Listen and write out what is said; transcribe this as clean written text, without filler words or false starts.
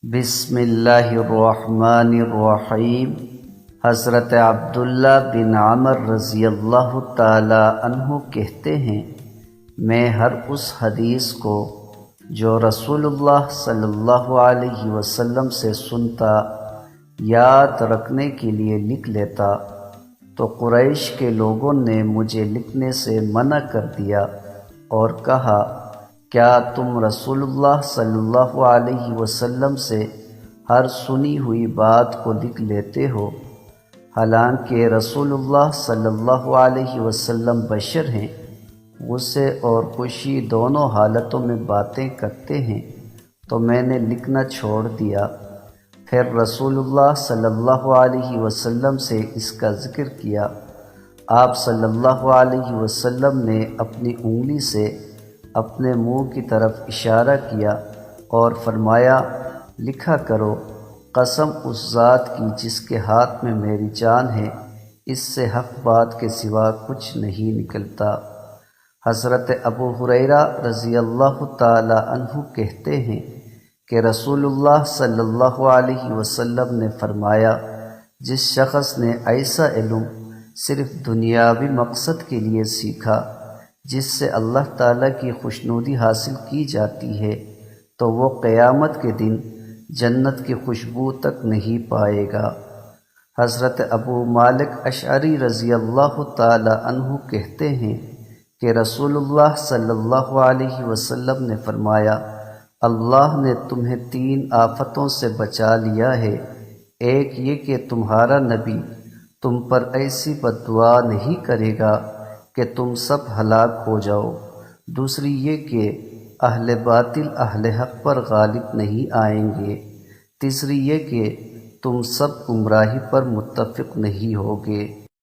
بسم اللہ الرحمن الرحیم۔ حضرت عبداللہ بن عمر رضی اللہ تعالی عنہ کہتے ہیں، میں ہر اس حدیث کو جو رسول اللہ صلی اللہ علیہ وسلم سے سنتا یاد رکھنے کے لیے لکھ لیتا تو قریش کے لوگوں نے مجھے لکھنے سے منع کر دیا اور کہا، کیا تم رسول اللہ صلی اللہ علیہ وسلم سے ہر سنی ہوئی بات کو لکھ لیتے ہو؟ حالانکہ رسول اللہ صلی اللہ علیہ وسلم بشر ہیں، غصے اور خوشی دونوں حالتوں میں باتیں کرتے ہیں، تو میں نے لکھنا چھوڑ دیا۔ پھر رسول اللہ صلی اللہ علیہ وسلم سے اس کا ذکر کیا۔ آپ صلی اللہ علیہ وسلم نے اپنی انگلی سے اپنے منہ کی طرف اشارہ کیا اور فرمایا، لکھا کرو، قسم اس ذات کی جس کے ہاتھ میں میری جان ہے، اس سے حق بات کے سوا کچھ نہیں نکلتا۔ حضرت ابو ہریرہ رضی اللہ تعالی عنہ کہتے ہیں کہ رسول اللہ صلی اللہ علیہ وسلم نے فرمایا، جس شخص نے ایسا علم صرف دنیاوی مقصد کے لیے سیکھا جس سے اللہ تعالیٰ کی خوشنودی حاصل کی جاتی ہے، تو وہ قیامت کے دن جنت کی خوشبو تک نہیں پائے گا۔ حضرت ابو مالک اشعری رضی اللہ تعالی عنہ کہتے ہیں کہ رسول اللہ صلی اللہ علیہ وسلم نے فرمایا، اللہ نے تمہیں 3 آفتوں سے بچا لیا ہے۔ ایک یہ کہ تمہارا نبی تم پر ایسی بد دعا نہیں کرے گا کہ تم سب ہلاک ہو جاؤ۔ دوسری یہ کہ اہل باطل اہل حق پر غالب نہیں آئیں گے۔ تیسری یہ کہ تم سب گمراہی پر متفق نہیں ہوگے۔